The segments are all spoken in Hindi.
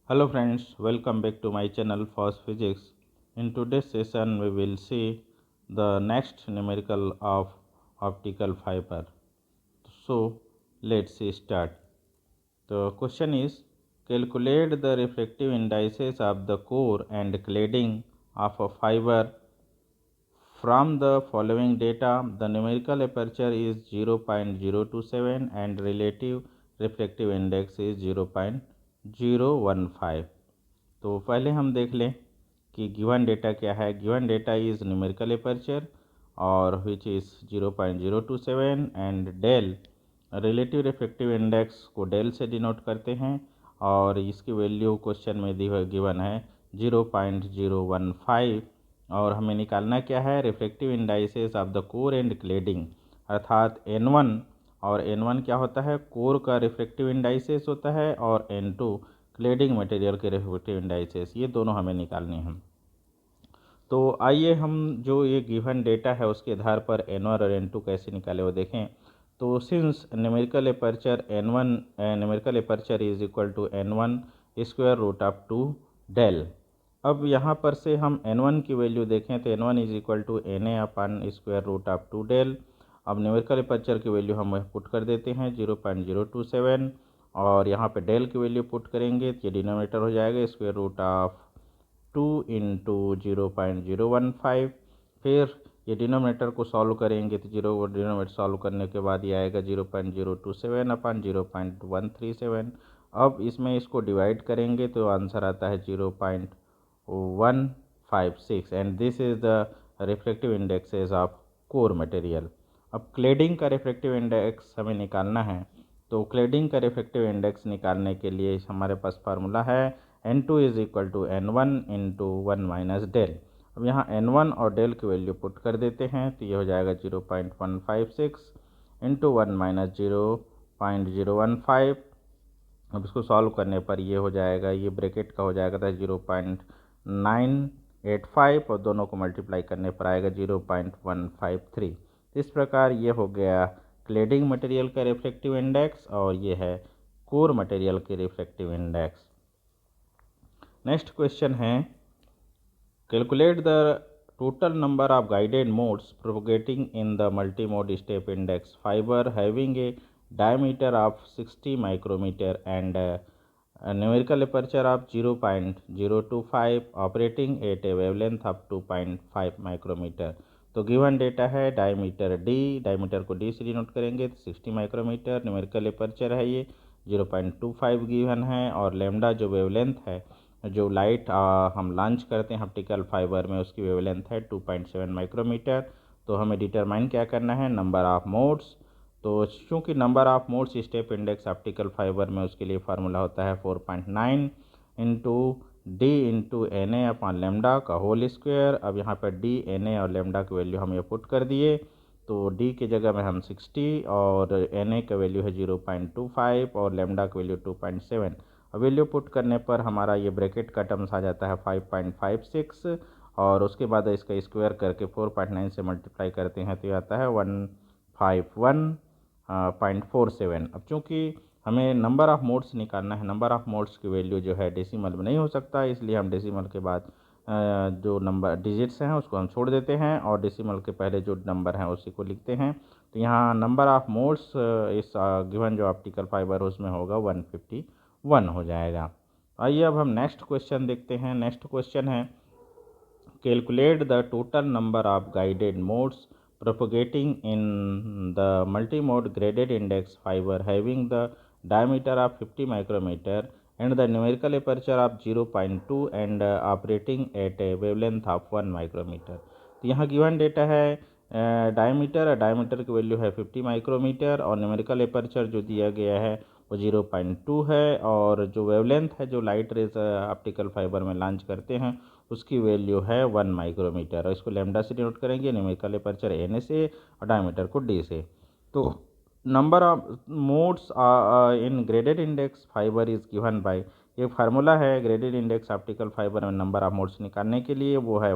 Hello friends, welcome back to my channel Fast Physics. In today's session we will see the next numerical of optical fiber. So let's start. The question is, calculate the refractive indices of the core and cladding of a fiber. From the following data, the numerical aperture is 0.027 and relative refractive index is 0.015. तो पहले हम देख लें कि गिवन डेटा क्या है। Given data is numerical aperture और which is 0.027 and del relative reflective index को डेल से डिनोट करते हैं और इसकी वैल्यू क्वेश्चन में दी हुई गिवन है 0.015 और हमें निकालना क्या है, reflective indices of the core and cladding, अर्थात N1 और N1 क्या होता है, कोर का रिफ्लेक्टिव इंडाइसेस होता है और N2 क्लेडिंग मटेरियल के रिफ्लेक्टिव इंडाइसेस, ये दोनों हमें निकालने हैं। तो आइए हम जो ये गिवन डेटा है उसके आधार पर N1 और N2 कैसे निकाले वो देखें। तो since numerical aperture N1 numerical aperture is equal to N1 square root of 2 del. अब यहाँ पर से हम N1 की वैल्यू देखें तो N1 is equal to Na upon square root of 2 del. अब न्यूमेरिकल एपर्चर की वैल्यू हम पुट कर देते हैं 0.027 और यहाँ पे डेल की वैल्यू पुट करेंगे तो ये डिनोमिनेटर हो जाएगा स्क्वायर रूट ऑफ 2 इंटू 0.015। फिर ये डिनोमिनेटर को सॉल्व करेंगे तो डिनोमिनेटर सॉल्व करने के बाद ये आएगा 0.027 अपन 0.137। अब इसमें इसको डिवाइड करेंगे तो आंसर आता है 0.156 and this is the reflective indexes of core material. अब क्लेडिंग का रिफ्लेक्टिव इंडेक्स हमें निकालना है। तो क्लेडिंग का रिफ्लेक्टिव इंडेक्स निकालने के लिए हमारे पास फार्मूला है N2 is equal to N1 into 1 minus del. अब यहाँ N1 और डेल की वैल्यू पुट कर देते हैं तो ये हो जाएगा 0.156 इंटू 1 माइनस 0.015। अब इसको सॉल्व करने पर ये हो जाएगा, ये ब्रैकेट का हो जाएगा था 0.985 और दोनों को मल्टीप्लाई करने पर आएगा 0.153। इस प्रकार ये हो गया क्लेडिंग मटेरियल का रिफ्लेक्टिव इंडेक्स और ये है कोर मटेरियल के रिफ्लेक्टिव इंडेक्स। नेक्स्ट क्वेश्चन है, calculate the total number of guided modes propagating in the multi mode step index fibre having a diameter of 60 micrometer and numerical aperture of 0.025 operating at a wavelength of 2.5 micrometer। तो गिवन डेटा है डायमीटर d, डायमीटर को d से डिनोट करेंगे तो 60 माइक्रोमीटर, न्यूमेरिकल एपर्चर है ये 0.25 गिवन है और लेमडा जो वेवलेंथ है, जो लाइट हम लॉन्च करते हैं ऑप्टिकल फाइबर में उसकी वेवलेंथ है 2.7 माइक्रोमीटर। तो हमें डिटरमाइन क्या करना है, नंबर ऑफ मोड्स। तो चूँकि number of modes step index optical fibre में उसके लिए फार्मूला होता है 4.9 into D into N A upon lambda का होल स्क्वायर। अब यहाँ पर डी एन ए और लेमडा की वैल्यू हम ये पुट कर दिए तो डी की जगह में हम 60 और एन ए का वैल्यू है 0.25 और लेमडा की वैल्यू 2.7। अब वैल्यू पुट करने पर हमारा ये ब्रैकेट का टर्म्स आ जाता है 5.56 और उसके बाद इसका स्क्वायर करके 4.9 से मल्टीप्लाई करते हैं तो ये आता है 151.47। अब चूँकि हमें नंबर ऑफ़ मोड्स निकालना है, नंबर ऑफ़ मोड्स की वैल्यू जो है डेसिमल में नहीं हो सकता, इसलिए हम डेसिमल के बाद जो नंबर डिजिट्स हैं उसको हम छोड़ देते हैं और डेसिमल के पहले जो नंबर हैं उसी को लिखते हैं। तो यहाँ नंबर ऑफ़ मोड्स इस गिवन जो ऑप्टिकल फाइबर उसमें होगा 151 हो जाएगा। आइए अब हम नेक्स्ट क्वेश्चन देखते हैं। नेक्स्ट क्वेश्चन है, calculate the total number of guided modes propagating in the multimode graded index fiber having the diameter of 50 micrometer and the numerical aperture of 0.2 and operating at a wavelength of 1 micrometer। तो यहाँ गिवन डेटा है डायमीटर, डायमीटर की वैल्यू है 50 माइक्रोमीटर और न्यूमेरिकल एपर्चर जो दिया गया है वो 0.2 है और जो वेवलेंथ है जो लाइट रेज ऑप्टिकल फाइबर में लॉन्च करते हैं उसकी वैल्यू है 1 माइक्रोमीटर और इसको लेमडा से डिनोट करेंगे, न्यूमेरिकल एपर्चर एन से और डायमीटर को डी से। तो number of modes in graded index fibre is given by, ये फार्मूला है ग्रेडेड इंडेक्स ऑप्टिकल फाइबर में नंबर ऑफ मोड्स निकालने के लिए, वो है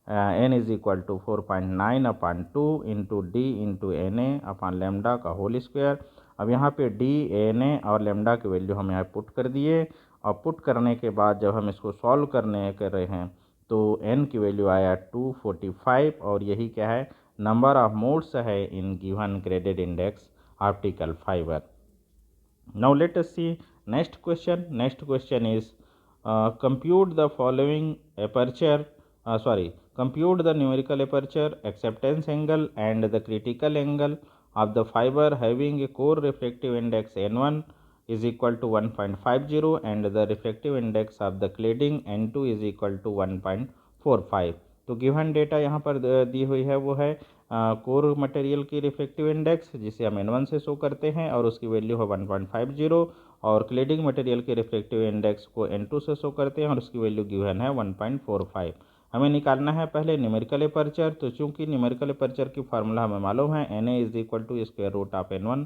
n is equal to 4.9 upon 2 into D into N A upon lambda का होल स्क्वायर। अब यहाँ पे डी, एन ए और लेमडा की वैल्यू हम यहाँ पुट कर दिए, और पुट करने के बाद जब हम इसको सॉल्व कर रहे हैं तो n की वैल्यू आया 245, और यही क्या है, नंबर ऑफ मोड्स है in given graded index optical fibre. Now let us see next question. Next question is compute the following aperture, compute the numerical aperture, acceptance angle and the critical angle of the fiber having a core refractive index n1 is equal to 1.50 and the refractive index of the cladding n2 is equal to 1.45। तो गिवन डेटा यहाँ पर दी हुई है वो है कोर मटेरियल की रिफ्लेक्टिव इंडेक्स, जिसे हम n1 से शो करते हैं और उसकी वैल्यू है 1.50, और क्लेडिंग मटेरियल के रिफ्लेक्टिव इंडेक्स को n2 से शो करते हैं और उसकी वैल्यू गिवन है 1.45। हमें निकालना है पहले न्यूमेरिकल एपर्चर। तो चूंकि न्यूमेरिकल एपर्चर की फार्मूला हमें मालूम है, N A is equal to square root of n1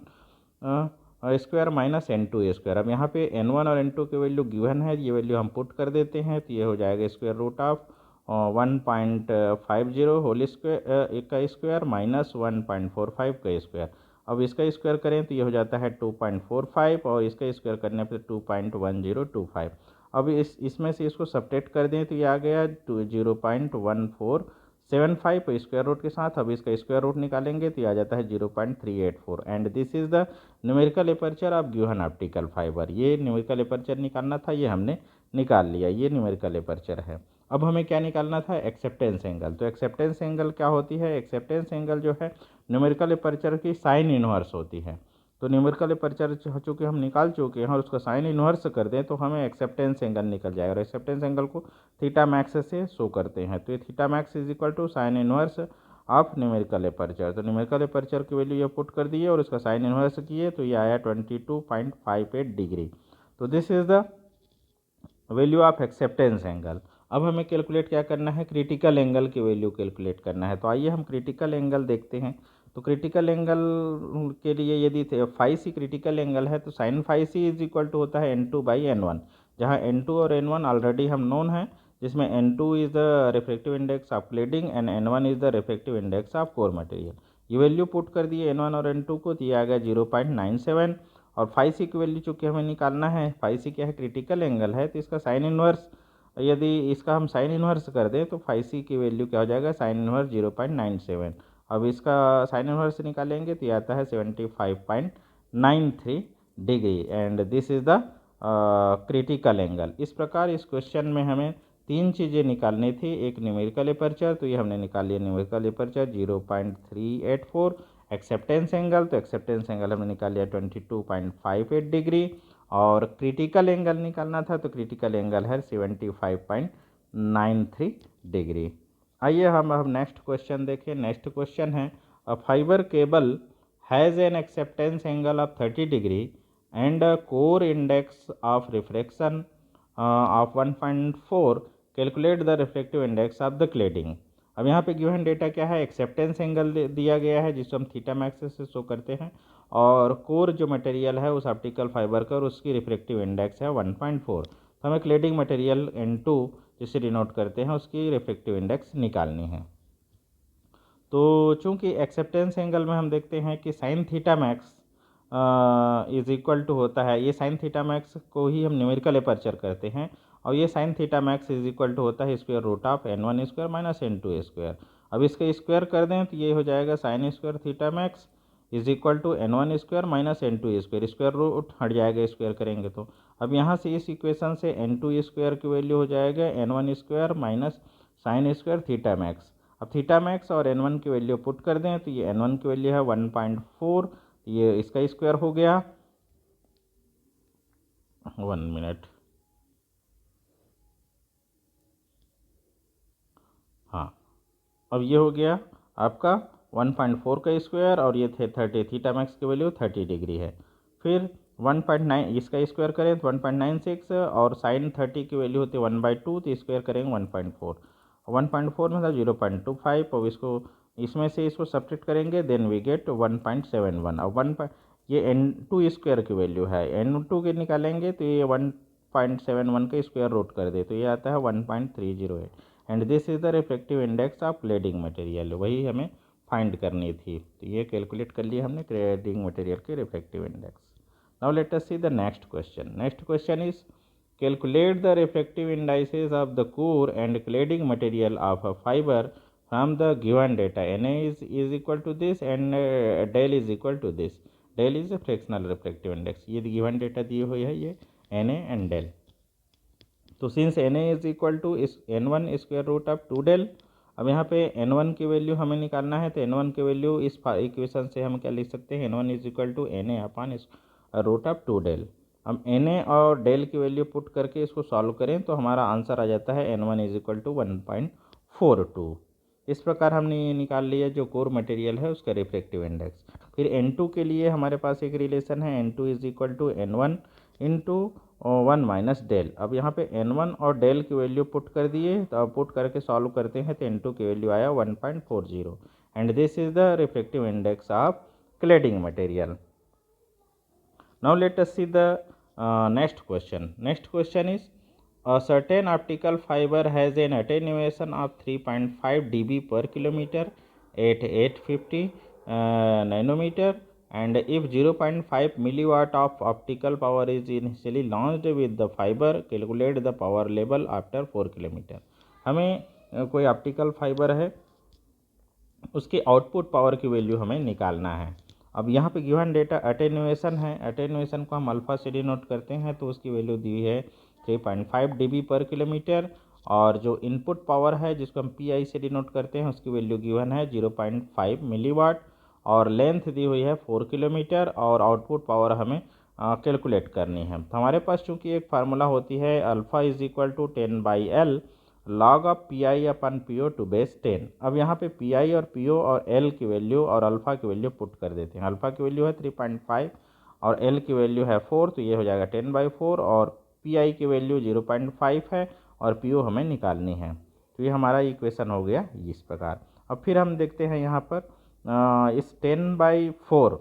square minus n2 square. अब यहाँ पे n1 और n2 की वैल्यू गिवन है, ये वैल्यू हम पुट कर देते हैं, तो ये हो जाएगा square root of 1.50 whole square का स्क्वायर माइनस 1.45 का स्क्वायर। अब इसका स्क्वायर करें तो ये हो जाता है 2.45, और इसका स्क्वायर करने पर 2.1025। अब इसमें से इसको सब्ट्रैक्ट कर दें तो ये आ गया 0.1475 स्क्वायर रूट के साथ। अब इसका स्क्वायर रूट निकालेंगे तो ये आ जाता है 0.384। And this is the numerical aperture of given optical fibre. ये न्यूमेरिकल एपर्चर निकालना था, ये हमने निकाल लिया, ये न्यूमेरिकल एपर्चर है। अब हमें क्या निकालना था, एक्सेप्टेंस एंगल। तो एक्सेप्टेंस एंगल क्या होती है, एक्सेप्टेंस एंगल जो है न्यूमेरिकल एपर्चर की साइन इनवर्स होती है। तो न्यूमेरिकल एपर्चर चूँकि हम निकाल चुके हैं और उसका साइन इनवर्स कर दें तो हमें एक्सेप्टेंस एंगल निकल जाएगा, और एक्सेप्टेंस एंगल को थीटा मैक्स से शो करते हैं। तो ये theta max is equal to sine inverse of numerical aperture. तो न्यूमेरिकल एपर्चर की वैल्यू ये पुट कर दिए और उसका साइन इनवर्स किए तो ये आया 22.58 डिग्री। तो this is the value of acceptance angle. अब हमें कैलकुलेट क्या करना है, क्रिटिकल एंगल की वैल्यू कैलकुलेट करना है। तो आइए हम क्रिटिकल एंगल देखते हैं। तो क्रिटिकल एंगल के लिए यदि फाई सी क्रिटिकल एंगल है तो sine phi C is equal to होता है n2 बाई n1, जहाँ n2 और n1 ऑलरेडी हम नोन है, जिसमें n2 is the reflective index of cladding and n1 is the reflective index of core material. ये वैल्यू पुट कर दिए n1 और n2 को, तो ये आ गया 0.97। और फाई सी की वैल्यू चूँकि हमें निकालना है, फाई सी क्या है, क्रिटिकल एंगल है, तो इसका साइन इनवर्स यदि इसका हम साइन इनवर्स कर दें तो फाई सी की वैल्यू क्या हो जाएगा, साइन इनवर्स 0.97। अब इसका साइन इनवर्स निकालेंगे तो ये आता है 75.93 degree, and this is the critical angle. इस प्रकार इस क्वेश्चन में हमें तीन चीज़ें निकालनी थी, एक न्यूमेरिकल एपर्चर, तो ये हमने निकाल लिया न्यूमेरिकल एपर्चर 0.384, एक्सेप्टेंस एंगल, तो एक्सेप्टेंस एंगल हमने निकाल लिया 22.58 डिग्री, और क्रिटिकल एंगल निकालना था तो क्रिटिकल एंगल है 75.93 डिग्री। आइए हम अब नेक्स्ट क्वेश्चन देखें। नेक्स्ट क्वेश्चन है, a fibre cable has an acceptance angle of 30 degree and a core index of refraction of 1.4, calculate the reflective index of the cladding. अब यहाँ पे गिवन डेटा क्या है, एक्सेप्टेंस एंगल दिया गया है जिसको हम थीटा मैक्स से शो करते हैं, और कोर जो मटेरियल है उस ऑप्टिकल फाइबर का और उसकी रिफ्लेक्टिव इंडेक्स है 1.4। तो हमें क्लेडिंग मटेरियल n2 जिसे डिनोट करते हैं उसकी रिफ्लेक्टिव इंडेक्स निकालनी है। तो चूंकि एक्सेप्टेंस एंगल में हम देखते हैं कि sine theta max is equal to होता है, ये साइन थीटा मैक्स को ही हम न्यूमेरिकल एपर्चर करते हैं, और ये sine theta max is equal to होता है square root of n1 square minus n2 square. अब इसका स्क्वायर कर दें तो ये हो जाएगा sine square theta max is equal to n1 square minus n2 square, square root हट जाएगा स्क्वायर करेंगे तो। अब यहाँ से इस इक्वेशन से n2 स्क्वायर की वैल्यू हो जाएगा n1 square minus sign square theta max. अब थीटा मैक्स और n1 की वैल्यू पुट कर दें तो ये n1 की वैल्यू है 1.4, ये इसका स्क्वायर हो गया, 1 मिनट, हाँ, अब ये हो गया आपका 1.4 का स्क्वायर, और ये थे 30, थीटा मैक्स की वैल्यू 30 डिग्री है। फिर 1.9 इसका स्क्वायर करें तो 1.96, और साइन 30 की वैल्यू होती है 1/2, तो स्क्वायर करेंगे 1.4, 1.4 में था 0.25। अब इसको इसमें से इसको सब्ट्रैक्ट करेंगे, देन वी गेट 1.71। अब ये n2 स्क्वायर की वैल्यू है, n2 के निकालेंगे तो ये 1.71 का स्क्वायर रूट कर दे तो ये आता है 1.308, and this is the reflective index of cladding material. वही हमें फाइंड करनी थी। तो ये कैलकुलेट कर लिया हमने क्लैडिंग मटेरियल के refractive index. Now let us see the next question. Next question is calculate the refractive indices of the core and cladding material of a fiber from the given data. Na is equal to this and del is equal to this. Del is a fractional refractive index. ये given data दिए हुए है, ये Na and del. तो since Na is equal to इस n1 square root of 2 del, अब यहाँ पे n1 की वैल्यू हमें निकालना है। तो n1 की वैल्यू इस इक्वेशन से हम क्या लिख सकते हैं, n1 is equal to Na upon root of 2 del। हम Na और डेल की वैल्यू पुट करके इसको सॉल्व करें तो हमारा आंसर आ जाता है n1 इज इक्वल टू 1.42। इस प्रकार हमने ये निकाल लिया जो कोर मटेरियल है उसका रिफ्रैक्टिव इंडेक्स। फिर n2 के लिए हमारे पास एक रिलेशन है, n2 is equal to n1 into 1 minus del. अब यहाँ पे n1 और डेल की वैल्यू पुट कर दिए, तो अब पुट करके सॉल्व करते हैं तो n2 की वैल्यू आया 1.40 and this is the refractive index of cladding material. Now let us see the next question. Next question is a certain optical fiber has an attenuation of 3.5 dB per kilometer at 850 nanometer, and if 0.5 milliwatt of optical power is initially launched with the fiber, calculate the power level after 4 kilometer. हमें कोई ऑप्टिकल फाइबर है, उसके आउटपुट पावर की वैल्यू हमें निकालना है। अब यहाँ पे गिवन डेटा अटेन्यूएशन है, अटेन्यूएशन को हम अल्फा से डिनोट करते हैं, तो उसकी वैल्यू दी है 3.5 dB पर किलोमीटर, और जो इनपुट पावर है जिसको हम पी आई से डिनोट करते हैं उसकी वैल्यू गिवन है 0.5 मिलीवाट, और लेंथ दी हुई है 4 किलोमीटर, और आउटपुट पावर हमें कैलकुलेट करनी है। तो हमारे पास चूँकि एक फार्मूला होती है alpha is equal to 10/L log of P I upon P O to base 10। अब यहाँ पे पी आई और पी ओ और एल की वैल्यू और अल्फ़ा की वैल्यू पुट कर देते हैं। अल्फ़ा की वैल्यू है 3.5 और एल की वैल्यू है 4, तो ये हो जाएगा 10/4, और पी आई की वैल्यू 0.5 है और पी ओ हमें निकालनी है। तो ये हमारा इक्वेशन हो गया इस प्रकार। अब फिर हम देखते हैं यहाँ पर इस 10/4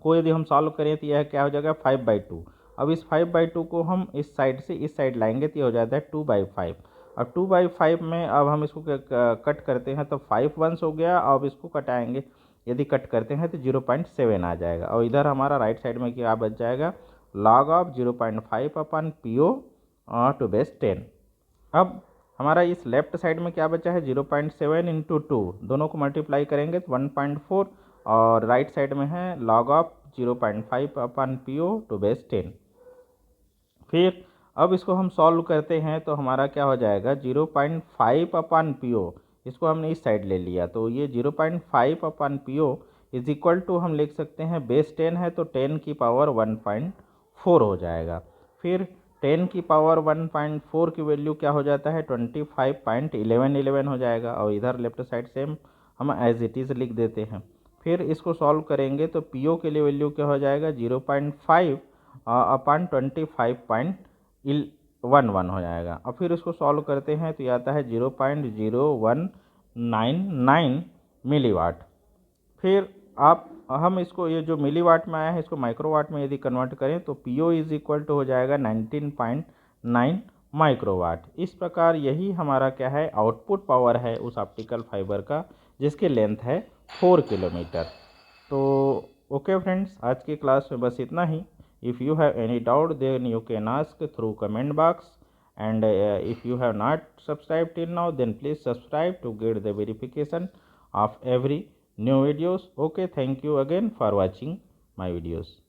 को यदि हम सॉल्व करें तो यह क्या हो जाएगा 5/2। अब इस 5/2 को हम इस साइड से इस साइड लाएंगे तो ये हो जाता है 2/5। अब 2/5 में अब हम इसको कट करते हैं तो 5 वंस हो गया। अब इसको कटाएंगे, यदि कट करते हैं तो 0.7 आ जाएगा, और इधर हमारा राइट साइड में क्या बच जाएगा log of 0.5 upon P O to base 10। अब हमारा इस लेफ्ट साइड में क्या बचा है 0.7 इंटू 2, दोनों को मल्टीप्लाई करेंगे तो 1.4, और राइट साइड में है log of 0.5 upon P O to base 10। फिर अब इसको हम सॉल्व करते हैं तो हमारा क्या हो जाएगा 0.5 अपन पी ओ, इसको हमने इस साइड ले लिया, तो ये 0.5 अपन P O is equal to हम लिख सकते हैं बेस 10 है तो 10 की पावर 1.4 हो जाएगा। फिर 10 की पावर 1.4 की वैल्यू क्या हो जाता है 25.1111 हो जाएगा, और इधर लेफ्ट साइड से हम एज इट इज़ लिख देते हैं। फिर इसको सॉल्व करेंगे तो पी ओ के लिए वैल्यू क्या हो जाएगा 0.5 अपन 25.11 हो जाएगा। और फिर इसको सॉल्व करते हैं तो ये आता है 0.0199 मिलीवाट। फिर हम इसको ये जो मिलीवाट में आया है इसको माइक्रोवाट में यदि कन्वर्ट करें तो P O is equal to हो जाएगा 19.9 माइक्रोवाट। इस प्रकार यही हमारा क्या है आउटपुट पावर है उस ऑप्टिकल फाइबर का जिसकी लेंथ है 4 किलोमीटर। तो ओके फ्रेंड्स, आज की क्लास में बस इतना ही। If you have any doubt then you can ask through comment box, and if you have not subscribed till now then please subscribe to get the verification of every new videos. Okay, thank you again for watching my videos.